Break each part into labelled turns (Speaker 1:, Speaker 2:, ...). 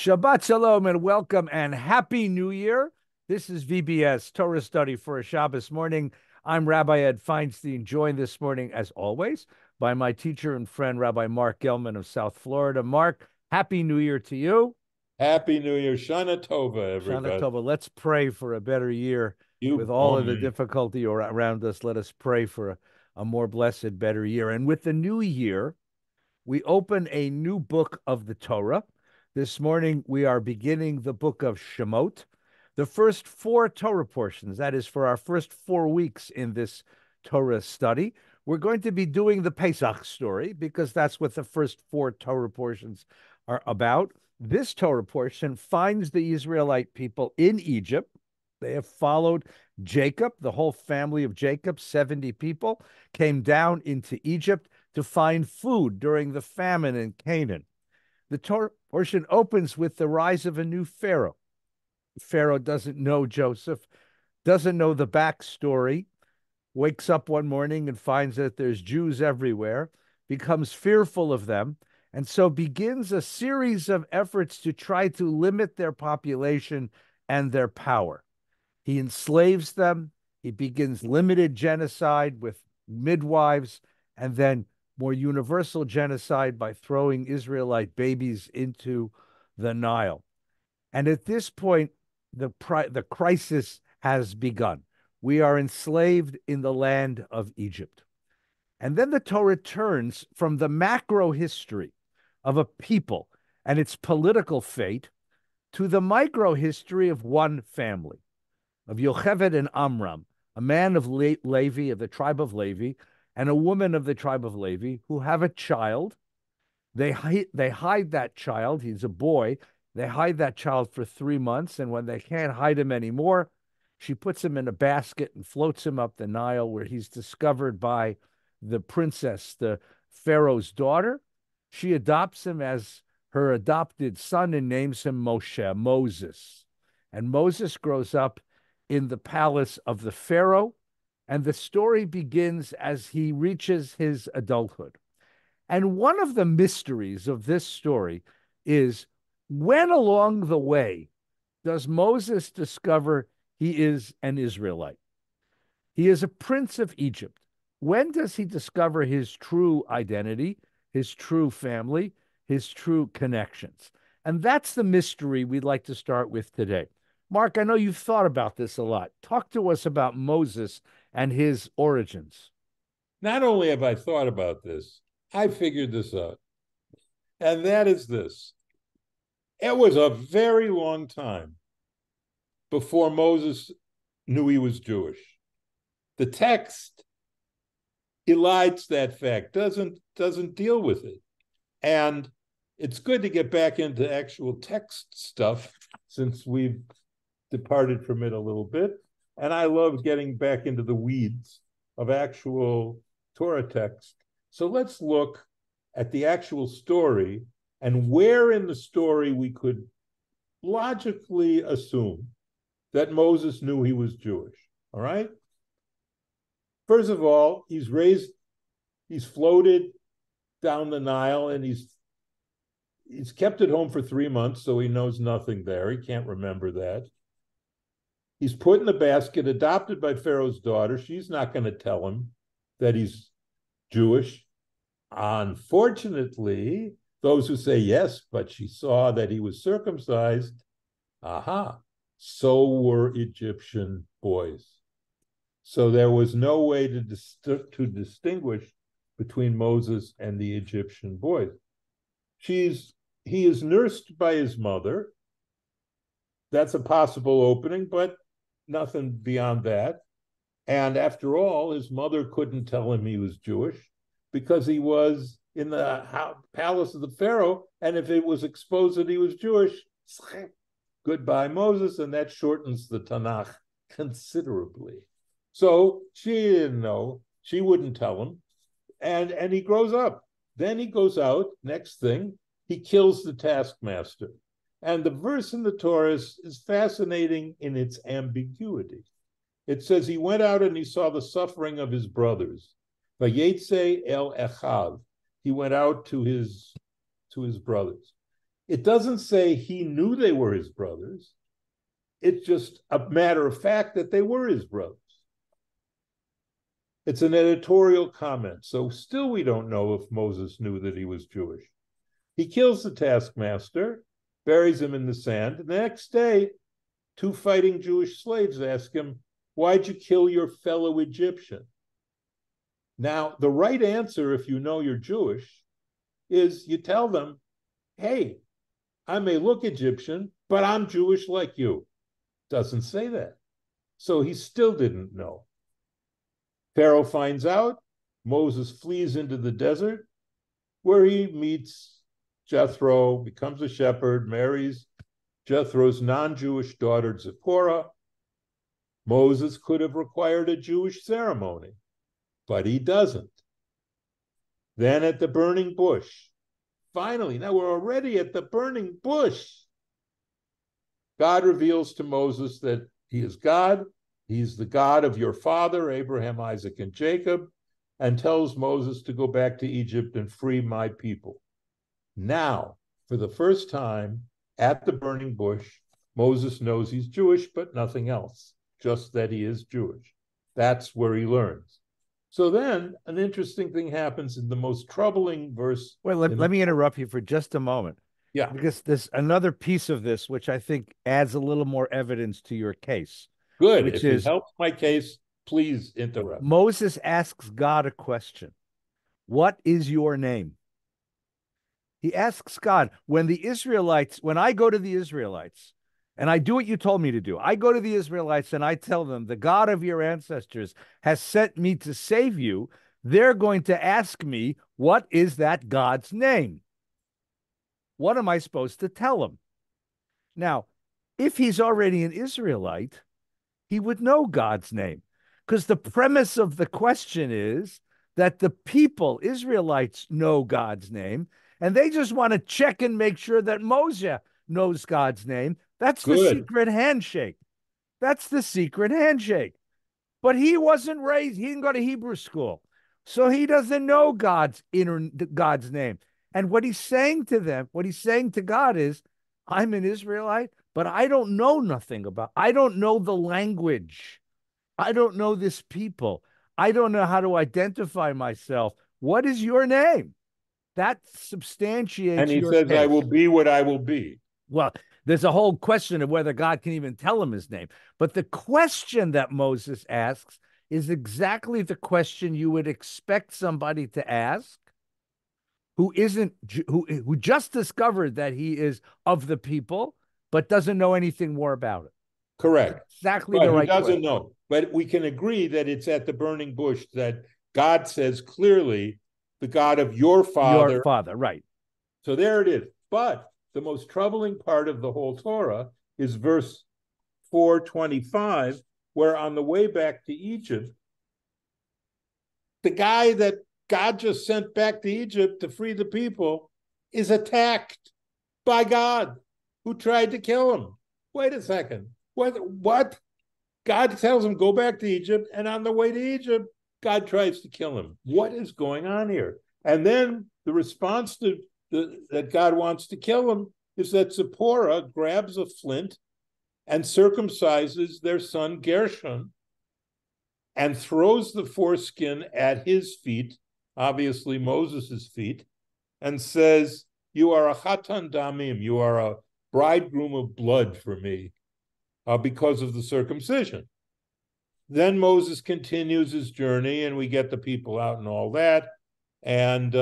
Speaker 1: Shabbat Shalom and welcome and Happy New Year. This is VBS, Torah Study for a Shabbos morning. I'm Rabbi Ed Feinstein, joined this morning, as always, by my teacher and friend, Rabbi Mark Gelman of South Florida. Mark, Happy New Year to you.
Speaker 2: Happy New Year. Shana Tova,
Speaker 1: Shana
Speaker 2: everybody.
Speaker 1: Tova, let's pray for a better year with
Speaker 2: You
Speaker 1: all of the
Speaker 2: Amen.
Speaker 1: difficulty around us. Let us pray for a more blessed, better year. And with the new year, we open a new book of the Torah. This morning, we are beginning the book of Shemot, the first four Torah portions. That is for our first 4 weeks in this Torah study. We're going to be doing the Pesach story because that's what the first four Torah portions are about. This Torah portion finds the Israelite people in Egypt. They have followed Jacob, the whole family of Jacob, 70 people, came down into Egypt to find food during the famine in Canaan. The Torah portion opens with the rise of a new Pharaoh. Pharaoh doesn't know Joseph, doesn't know the backstory, wakes up one morning and finds that there's Jews everywhere, becomes fearful of them, and so begins a series of efforts to try to limit their population and their power. He enslaves them. He begins limited genocide with midwives, and then more universal genocide by throwing Israelite babies into the Nile. And at this point, the crisis has begun. We are enslaved in the land of Egypt. And then the Torah turns from the macro history of a people and its political fate to the micro history of one family, of Yocheved and Amram, a man of Levi, of the tribe of Levi, and a woman of the tribe of Levi, who have a child. They hide that child. He's a boy. They hide that child for 3 months, and when they can't hide him anymore, she puts him in a basket and floats him up the Nile, where he's discovered by the princess, the Pharaoh's daughter. She adopts him as her adopted son and names him Moshe, Moses. And Moses grows up in the palace of the Pharaoh, and the story begins as he reaches his adulthood. And one of the mysteries of this story is, when along the way does Moses discover he is an Israelite? He is a prince of Egypt. When does he discover his true identity, his true family, his true connections? And that's the mystery we'd like to start with today. Mark, I know you've thought about this a lot. Talk to us about Moses and his origins.
Speaker 2: Not only have I thought about this, I figured this out. And that is this. It was a very long time before Moses knew he was Jewish. The text elides that fact, doesn't deal with it. And it's good to get back into actual text stuff since we've departed from it a little bit. And I love getting back into the weeds of actual Torah text. So let's look at the actual story and where in the story we could logically assume that Moses knew he was Jewish. All right? First of all, he's floated down the Nile, and he's kept at home for 3 months, so he knows nothing there. He can't remember that. He's put in the basket, adopted by Pharaoh's daughter. She's not going to tell him that he's Jewish. Unfortunately, those who say yes, but she saw that he was circumcised, so were Egyptian boys. So there was no way to distinguish between Moses and the Egyptian boys. He is nursed by his mother. That's a possible opening, but nothing beyond that. And after all, his mother couldn't tell him he was Jewish because he was in the palace of the Pharaoh. And if it was exposed that he was Jewish, goodbye Moses, and that shortens the Tanakh considerably. So she didn't know. She wouldn't tell him. And he grows up. Then he goes out. Next thing, he kills the taskmaster. And the verse in the Torah is fascinating in its ambiguity. It says he went out and he saw the suffering of his brothers. Vayetze el echav. He went out to his brothers. It doesn't say he knew they were his brothers. It's just a matter of fact that they were his brothers. It's an editorial comment. So still we don't know if Moses knew that he was Jewish. He kills the taskmaster, buries him in the sand. And the next day, two fighting Jewish slaves ask him, "Why'd you kill your fellow Egyptian?" Now, the right answer, if you know you're Jewish, is you tell them, "Hey, I may look Egyptian, but I'm Jewish like you." Doesn't say that. So he still didn't know. Pharaoh finds out. Moses flees into the desert, where he meets Jethro, becomes a shepherd, marries Jethro's non-Jewish daughter, Zipporah. Moses could have required a Jewish ceremony, but he doesn't. Then at the burning bush, finally, now we're already at the burning bush, God reveals to Moses that he is God. He's the God of your father, Abraham, Isaac, and Jacob, and tells Moses to go back to Egypt and free my people. Now, for the first time at the burning bush, Moses knows he's Jewish, but nothing else, just that he is Jewish. That's where he learns. So then an interesting thing happens in the most troubling verse.
Speaker 1: Well, let me interrupt you for just a moment.
Speaker 2: Yeah.
Speaker 1: Because there's another piece of this, which I think adds a little more evidence to your case.
Speaker 2: Good.
Speaker 1: Which
Speaker 2: if it
Speaker 1: is
Speaker 2: helps my case, please interrupt.
Speaker 1: Moses asks God a question. What is your name? He asks God, when I go to the Israelites, and I do what you told me to do, I go to the Israelites and I tell them, the God of your ancestors has sent me to save you. They're going to ask me, what is that God's name? What am I supposed to tell him? Now, if he's already an Israelite, he would know God's name, because the premise of the question is that the people, Israelites, know God's name, and they just want to check and make sure that Moshe knows God's name. That's the
Speaker 2: Good.
Speaker 1: secret handshake. That's the secret handshake. But he wasn't raised, he didn't go to Hebrew school. So he doesn't know God's name. And what he's saying to them, what he's saying to God is, I'm an Israelite, but I don't know I don't know the language. I don't know this people. I don't know how to identify myself. What is your name? That
Speaker 2: And
Speaker 1: substantiates
Speaker 2: he
Speaker 1: your
Speaker 2: says, I will
Speaker 1: case.
Speaker 2: be what I will be.
Speaker 1: Well, there's a whole question of whether God can even tell him his name. But the question that Moses asks is exactly the question you would expect somebody to ask who isn't who just discovered that he is of the people but doesn't know anything more about it.
Speaker 2: Correct.
Speaker 1: Exactly the
Speaker 2: But he
Speaker 1: right
Speaker 2: doesn't
Speaker 1: question.
Speaker 2: know. But we can agree that it's at the burning bush that God says clearly, the God of your
Speaker 1: Your
Speaker 2: father.
Speaker 1: father, right.
Speaker 2: So there it is. But the most troubling part of the whole Torah is verse 425, where on the way back to Egypt, the guy that God just sent back to Egypt to free the people is attacked by God, who tried to kill him. Wait a second. What? God tells him, go back to Egypt, and on the way to Egypt, God tries to kill him. What is going on here? And then the response to that God wants to kill him is that Zipporah grabs a flint and circumcises their son Gershon and throws the foreskin at his feet, obviously Moses's feet, and says, you are a chatan damim, you are a bridegroom of blood for me, because of the circumcision. Then Moses continues his journey, and we get the people out and all that, and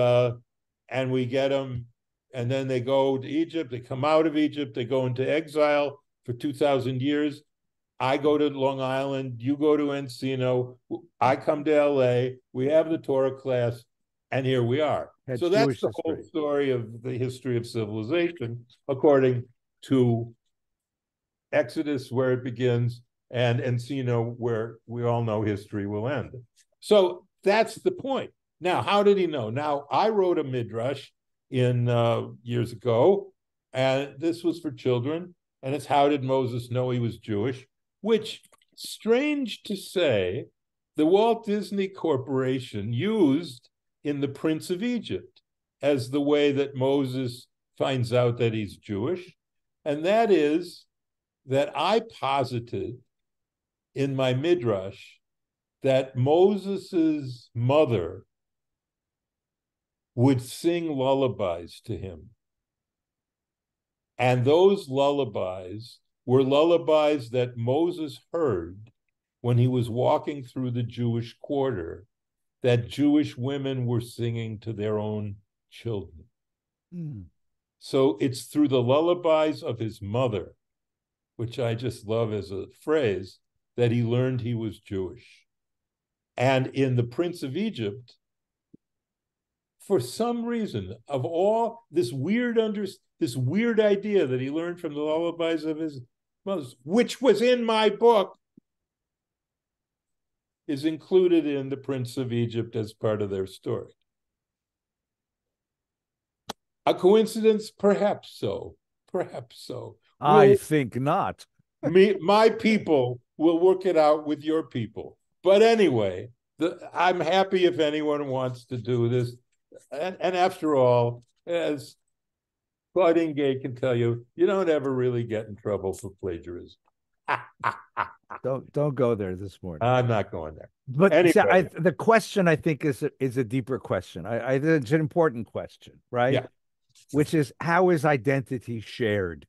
Speaker 2: we get them, and then they go to Egypt. They come out of Egypt. They go into exile for 2,000 years. I go to Long Island. You go to Encino. I come to L.A. We have the Torah class, and here we are.
Speaker 1: That's
Speaker 2: so that's
Speaker 1: Jewish
Speaker 2: the
Speaker 1: history.
Speaker 2: whole story of the history of civilization, according to Exodus, where it begins, and Encino, where we all know history will end. So that's the point. Now, how did he know? Now, I wrote a midrash in years ago, and this was for children, and it's how did Moses know he was Jewish? Which, strange to say, the Walt Disney Corporation used in The Prince of Egypt as the way that Moses finds out that he's Jewish. And that is that I posited in my midrash that Moses's mother would sing lullabies to him. And those lullabies were lullabies that Moses heard when he was walking through the Jewish quarter, that Jewish women were singing to their own children.
Speaker 1: Mm.
Speaker 2: So it's through the lullabies of his mother, which I just love as a phrase, that he learned he was Jewish. And in The Prince of Egypt, for some reason, of all this weird idea that he learned from the lullabies of his mother, which was in my book, is included in The Prince of Egypt as part of their story. A coincidence? Perhaps so. Perhaps so.
Speaker 1: I think not.
Speaker 2: My people will work it out with your people. But anyway, I'm happy if anyone wants to do this. And after all, as Claudine Gay can tell you, you don't ever really get in trouble for plagiarism.
Speaker 1: Don't go there this morning.
Speaker 2: I'm not going there.
Speaker 1: But
Speaker 2: anyway,
Speaker 1: the question I think is a deeper question. It's an important question, right?
Speaker 2: Yeah.
Speaker 1: Which is, how is identity shared?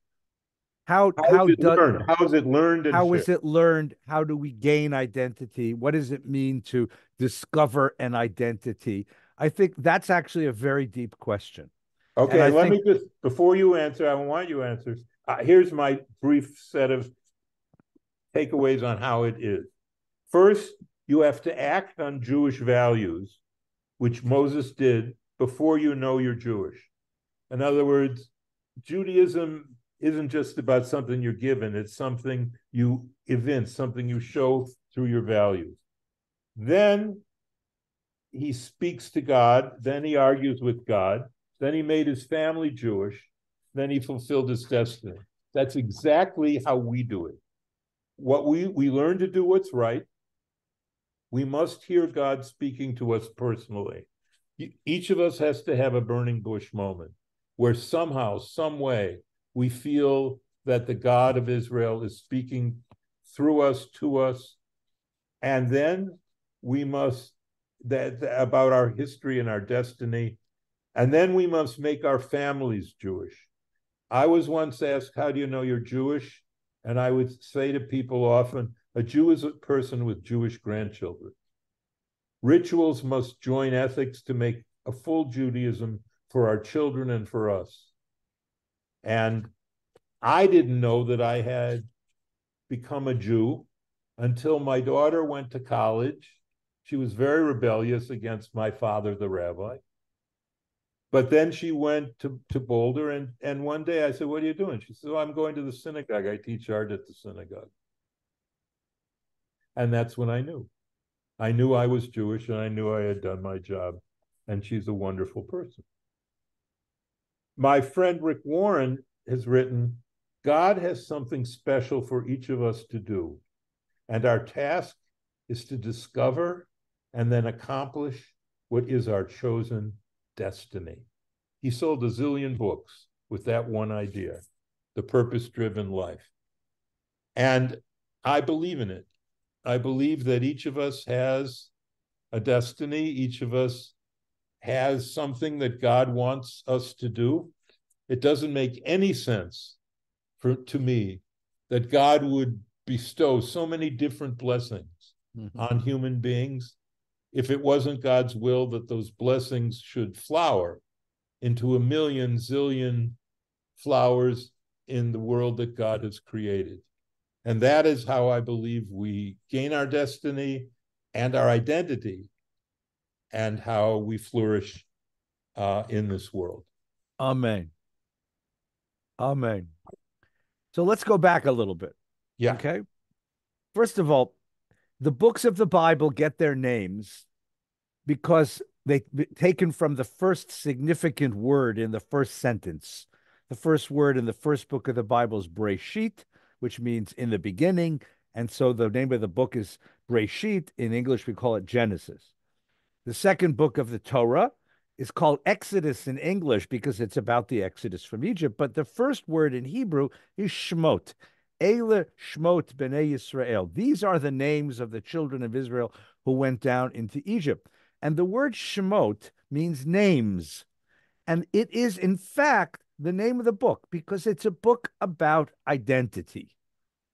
Speaker 2: How is it learned?
Speaker 1: How is it learned? How do we gain identity? What does it mean to discover an identity? I think that's actually a very deep question.
Speaker 2: Okay, let me just, before you answer, I want you answers. Here's my brief set of takeaways on how it is. First, you have to act on Jewish values, which Moses did, before you know you're Jewish. In other words, Judaism isn't just about something you're given, it's something you evince, something you show through your values. Then he speaks to God, then he argues with God, then he made his family Jewish, then he fulfilled his destiny. That's exactly how we do it. What we learn to do what's right. We must hear God speaking to us personally. Each of us has to have a burning bush moment where somehow, some way, we feel that the God of Israel is speaking through us, to us, and then we must, about our history and our destiny, and then we must make our families Jewish. I was once asked, how do you know you're Jewish? And I would say to people often, a Jew is a person with Jewish grandchildren. Rituals must join ethics to make a full Judaism for our children and for us. And I didn't know that I had become a Jew until my daughter went to college. She was very rebellious against my father, the rabbi. But then she went to Boulder, and one day I said, what are you doing? She said, oh, I'm going to the synagogue. I teach art at the synagogue. And that's when I knew. I knew I was Jewish, and I knew I had done my job. And she's a wonderful person. My friend Rick Warren has written, God has something special for each of us to do. And our task is to discover and then accomplish what is our chosen destiny. He sold a zillion books with that one idea, the purpose-driven life. And I believe in it. I believe that each of us has a destiny. Each of us has something that God wants us to do. It doesn't make any sense to me that God would bestow so many different blessings on human beings if it wasn't God's will that those blessings should flower into a million zillion flowers in the world that God has created. And that is how I believe we gain our destiny and our identity, and how we flourish in this world.
Speaker 1: Amen. Amen. So let's go back a little bit.
Speaker 2: Yeah.
Speaker 1: Okay. First of all, the books of the Bible get their names because they taken from the first significant word in the first sentence. The first word in the first book of the Bible is Breshit, which means in the beginning. And so the name of the book is Breshit. In English, we call it Genesis. The second book of the Torah is called Exodus in English because it's about the Exodus from Egypt. But the first word in Hebrew is Shmot. Eile Shmot Bnei Yisrael. These are the names of the children of Israel who went down into Egypt. And the word Shemot means names. And it is, in fact, the name of the book because it's a book about identity.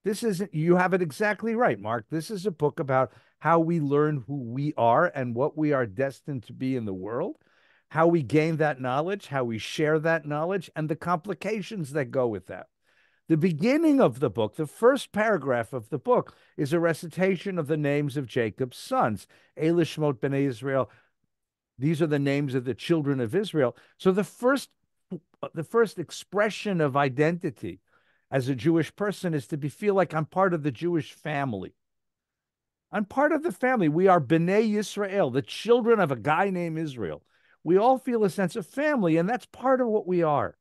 Speaker 1: This isn't, you have it exactly right, Mark. This is a book about how we learn who we are and what we are destined to be in the world, how we gain that knowledge, how we share that knowledge, and the complications that go with that. The beginning of the book, the first paragraph of the book, is a recitation of the names of Jacob's sons. Eile Shmot Bnei Israel. These are the names of the children of Israel. So the first expression of identity as a Jewish person is to feel like I'm part of the Jewish family. I'm part of the family. We are Bnei Yisrael, the children of a guy named Israel. We all feel a sense of family, and that's part of what we are.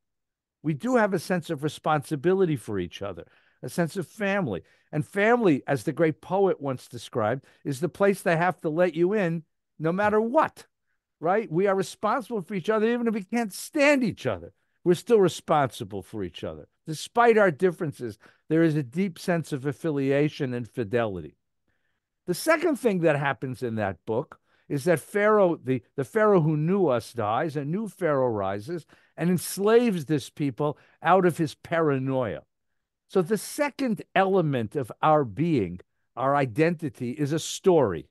Speaker 1: We do have a sense of responsibility for each other, a sense of family. And family, as the great poet once described, is the place they have to let you in no matter what, right? We are responsible for each other, even if we can't stand each other. We're still responsible for each other. Despite our differences, there is a deep sense of affiliation and fidelity. The second thing that happens in that book is that Pharaoh, the Pharaoh who knew us, dies, a new Pharaoh rises and enslaves this people out of his paranoia. So the second element of our being, our identity, is a story,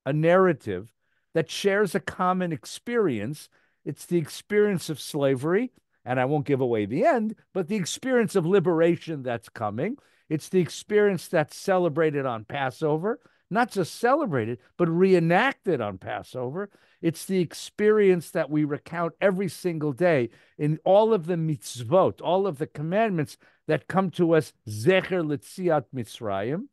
Speaker 1: a narrative that shares a common experience. It's the experience of slavery, and I won't give away the end, but the experience of liberation that's coming. It's the experience that's celebrated on Passover, not just celebrated, but reenacted on Passover. It's the experience that we recount every single day in all of the mitzvot, all of the commandments that come to us, Zecher L'Tziat Mitzrayim,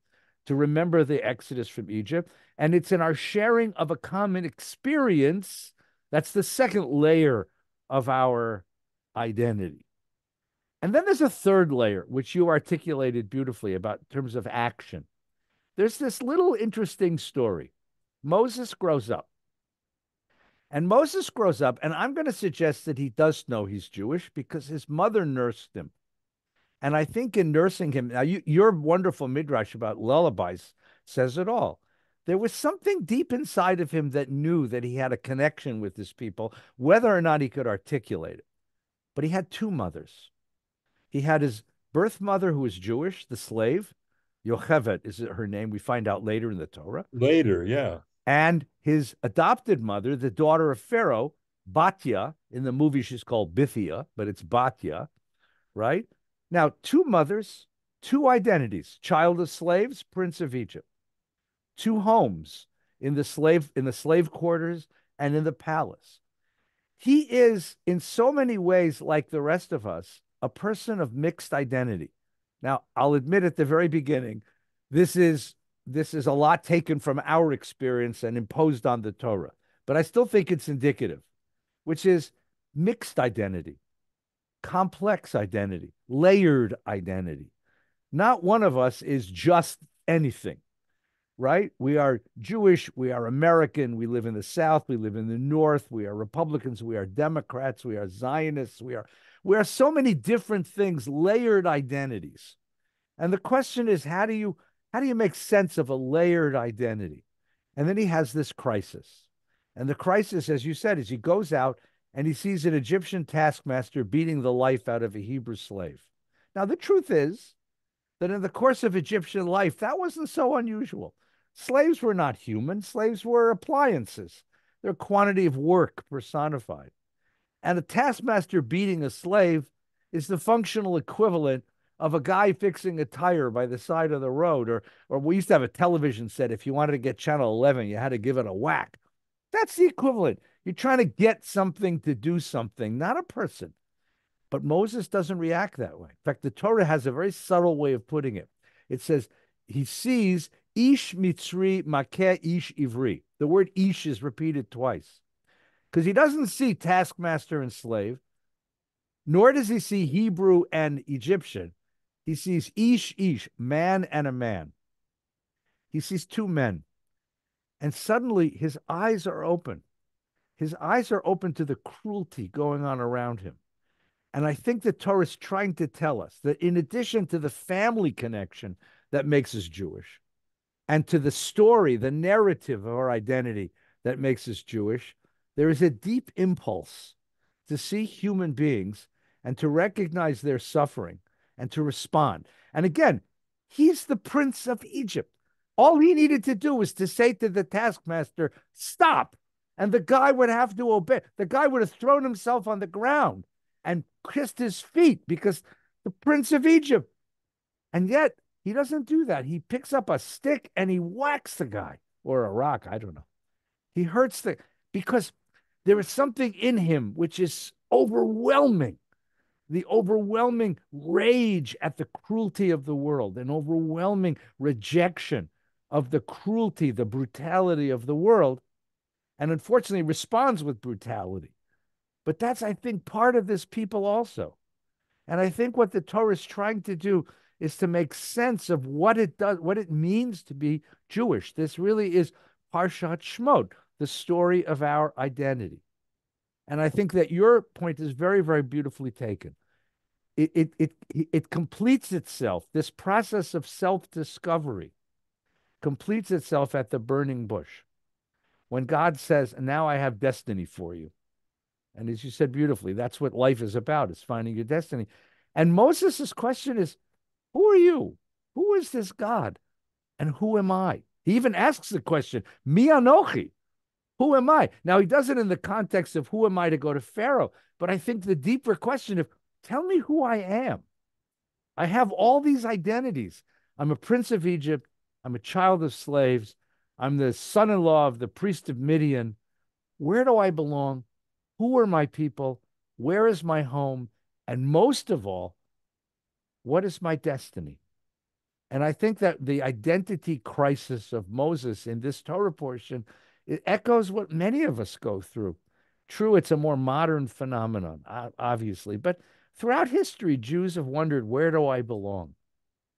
Speaker 1: to remember the Exodus from Egypt. And it's in our sharing of a common experience that's the second layer of our identity. And then there's a third layer, which you articulated beautifully about in terms of action. There's this little interesting story. Moses grows up. And Moses grows up, and I'm going to suggest that he does know he's Jewish because his mother nursed him. And I think in nursing him, now your wonderful midrash about lullabies says it all. There was something deep inside of him that knew that he had a connection with his people, whether or not he could articulate it. But he had two mothers. He had his birth mother, who was Jewish, the slave. Yocheved is her name. We find out later in the Torah.
Speaker 2: Later, yeah.
Speaker 1: And his adopted mother, the daughter of Pharaoh, Batya. In the movie, she's called Bithia, but it's Batya, right? Now, two mothers, two identities, child of slaves, prince of Egypt, two homes in the slave quarters and in the palace. He is in so many ways like the rest of us, a person of mixed identity. Now, I'll admit at the very beginning, this is a lot taken from our experience and imposed on the Torah, but I still think it's indicative, which is mixed identity, complex identity, layered identity. Not one of us is just anything, right? We are Jewish, we are American, we live in the South, we live in the North, we are Republicans, we are Democrats, we are Zionists, we are so many different things, layered identities. And the question is, how do you make sense of a layered identity? And then he has this crisis. And the crisis, as you said, is he goes out and he sees an Egyptian taskmaster beating the life out of a Hebrew slave. Now, the truth is that in the course of Egyptian life, that wasn't so unusual. Slaves were not human. Slaves were appliances. They're quantity of work personified. And a taskmaster beating a slave is the functional equivalent of a guy fixing a tire by the side of the road. Or we used to have a television set. If you wanted to get channel 11, you had to give it a whack. That's the equivalent. You're trying to get something to do something, not a person. But Moses doesn't react that way. In fact, the Torah has a very subtle way of putting it. It says he sees Ish Mitzri Makeh Ish Ivri. The word Ish is repeated twice because he doesn't see taskmaster and slave, nor does he see Hebrew and Egyptian. He sees Ish, man and a man. He sees two men. And suddenly his eyes are open. his eyes are open to the cruelty going on around him. And I think the Torah is trying to tell us that in addition to the family connection that makes us Jewish, and to the story, the narrative of our identity that makes us Jewish, there is a deep impulse to see human beings and to recognize their suffering and to respond. And again, he's the prince of Egypt. All he needed to do was to say to the taskmaster, stop. And the guy would have to obey. The guy would have thrown himself on the ground and kissed his feet because the prince of Egypt. And yet he doesn't do that. He picks up a stick and he whacks the guy, or a rock. I don't know. He hurts because there is something in him which is overwhelming, the overwhelming rage at the cruelty of the world, an overwhelming rejection of the cruelty, the brutality of the world, and unfortunately responds with brutality. But that's, I think, part of this people also. And I think what the Torah is trying to do is to make sense of what it does, what it means to be Jewish. This really is Parshat Shmot, the story of our identity. And I think that your point is very, very beautifully taken. It completes itself. This process of self-discovery completes itself at the burning bush. When God says, now I have destiny for you. And as you said beautifully, that's what life is about, is finding your destiny. And Moses' question is, who are you? Who is this God? And who am I? He even asks the question, Mi Anochi? Who am I? Now, he does it in the context of who am I to go to Pharaoh? But I think the deeper question of, tell me who I am. I have all these identities. I'm a prince of Egypt. I'm a child of slaves. I'm the son-in-law of the priest of Midian. Where do I belong? Who are my people? Where is my home? And most of all, what is my destiny? And I think that the identity crisis of Moses in this Torah portion, it echoes what many of us go through. True, it's a more modern phenomenon, obviously, but throughout history, Jews have wondered, where do I belong?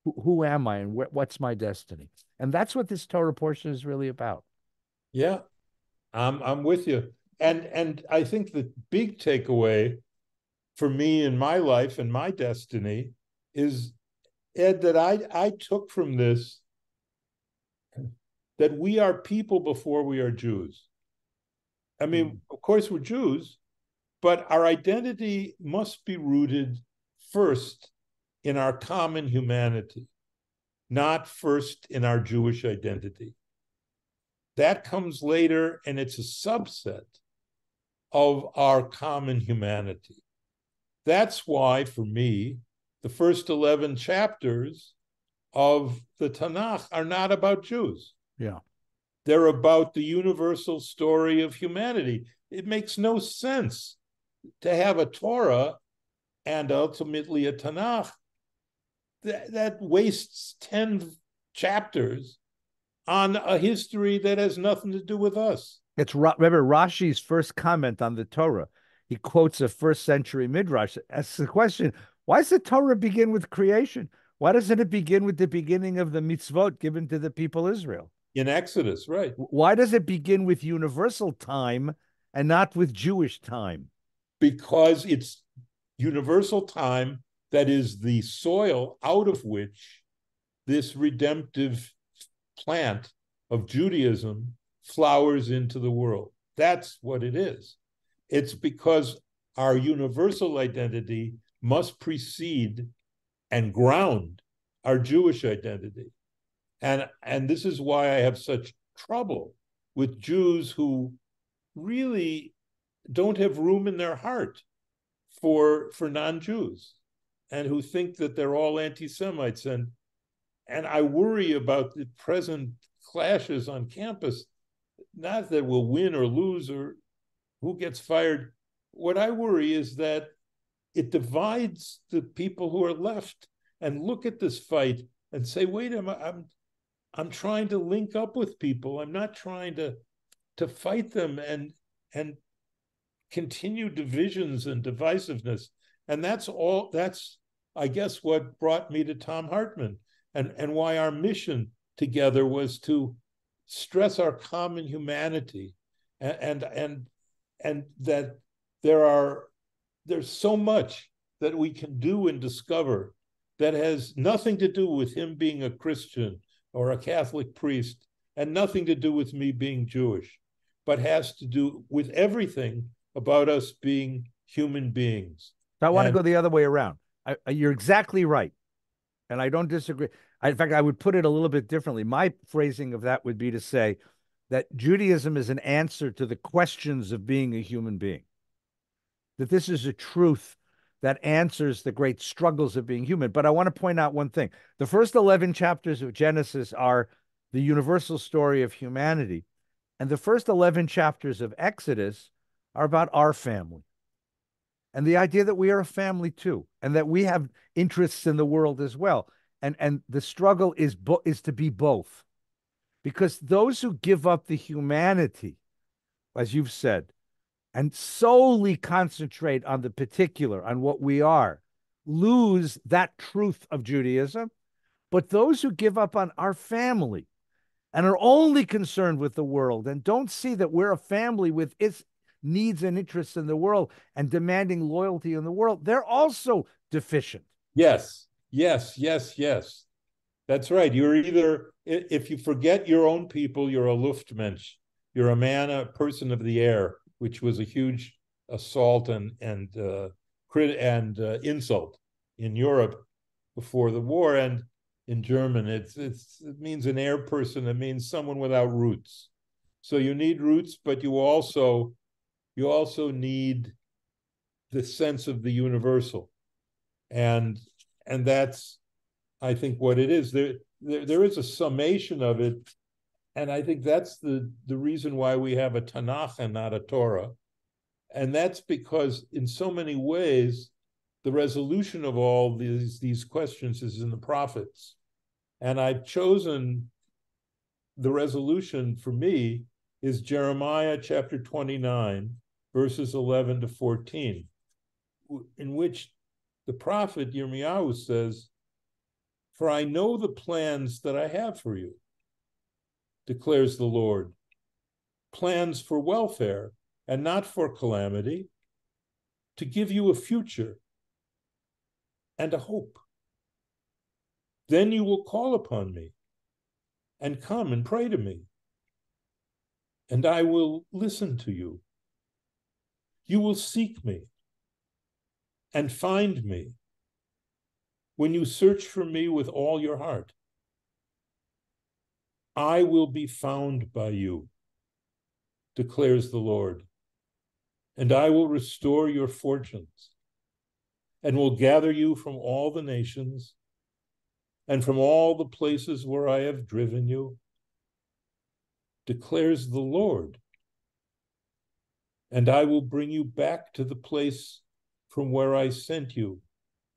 Speaker 1: Who am I and what's my destiny? And that's what this Torah portion is really about.
Speaker 2: Yeah, I'm with you. And I think the big takeaway for me in my life and my destiny is, Ed, that I took from this that we are people before we are Jews. I mean, of course, we're Jews, but our identity must be rooted first in our common humanity, not first in our Jewish identity. That comes later, and it's a subset of our common humanity. That's why, for me, the first 11 chapters of the Tanakh are not about Jews.
Speaker 1: Yeah.
Speaker 2: They're about the universal story of humanity. It makes no sense to have a Torah and ultimately a Tanakh that wastes 10 chapters on a history that has nothing to do with us.
Speaker 1: It's remember Rashi's first comment on the Torah. He quotes a first century midrash. Asks the question, why does the Torah begin with creation? Why doesn't it begin with the beginning of the mitzvot given to the people Israel?
Speaker 2: In Exodus, right.
Speaker 1: Why does it begin with universal time and not with Jewish time?
Speaker 2: Because it's universal time that is the soil out of which this redemptive plant of Judaism flowers into the world. That's what it is. It's because our universal identity must precede and ground our Jewish identity. And this is why I have such trouble with Jews who really don't have room in their heart for non-Jews and who think that they're all anti-Semites. And I worry about the present clashes on campus, not that we'll win or lose or who gets fired. What I worry is that it divides the people who are left and look at this fight and say, wait a minute, I'm trying to link up with people. I'm not trying to fight them and continue divisions and divisiveness. And that's I guess, what brought me to Tom Hartman and why our mission together was to stress our common humanity and and that there are there's so much that we can do and discover that has nothing to do with him being a Christian or a Catholic priest, and nothing to do with me being Jewish, but has to do with everything about us being human beings.
Speaker 1: So I want to
Speaker 2: And
Speaker 1: go the other way around. You're exactly right. And I don't disagree. In fact, I would put it a little bit differently. My phrasing of that would be to say that Judaism is an answer to the questions of being a human being, that this is a truth that answers the great struggles of being human. But I want to point out one thing. The first 11 chapters of Genesis are the universal story of humanity. And the first 11 chapters of Exodus are about our family and the idea that we are a family too, and that we have interests in the world as well. And the struggle is to be both, because those who give up the humanity, as you've said, and solely concentrate on the particular, on what we are, lose that truth of Judaism. But those who give up on our family and are only concerned with the world and don't see that we're a family with its needs and interests in the world and demanding loyalty in the world, they're also deficient.
Speaker 2: yes, yes, yes, yes. That's right. You're either, if you forget your own people, you're a Luftmensch. You're a man, a person of the air, which was a huge assault and insult in Europe before the war. And in German, it means an air person. It means someone without roots. So you need roots, but you also need the sense of the universal, and that's, I think, what it is. There is a summation of it, and I think that's the reason why we have a Tanakh and not a Torah, and that's because in so many ways the resolution of all these questions is in the prophets, and I've chosen the resolution for me is Jeremiah chapter 29, verses 11 to 14, in which the prophet Yirmiyahu says, "For I know the plans that I have for you, declares the Lord, plans for welfare and not for calamity, to give you a future and a hope. Then you will call upon me and come and pray to me, and I will listen to you. You will seek me and find me when you search for me with all your heart. I will be found by you, declares the Lord, and I will restore your fortunes and will gather you from all the nations and from all the places where I have driven you, declares the Lord, and I will bring you back to the place from where I sent you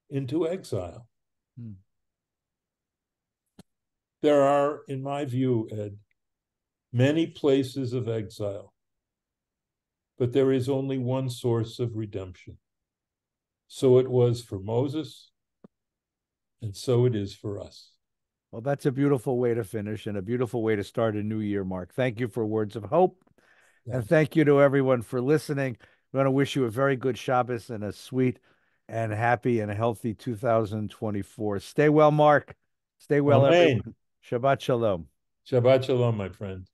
Speaker 2: into exile."
Speaker 1: Hmm.
Speaker 2: There are, in my view, Ed, many places of exile, but there is only one source of redemption. So it was for Moses, and so it is for us.
Speaker 1: Well, that's a beautiful way to finish and a beautiful way to start a new year, Mark. Thank you for words of hope. And
Speaker 2: Thank you.
Speaker 1: thank you to everyone for listening. We want to wish you a very good Shabbos and a sweet and happy and healthy 2024. Stay well, Mark. Stay well,
Speaker 2: Amen.
Speaker 1: everyone. Shabbat Shalom.
Speaker 2: Shabbat shalom, my friend.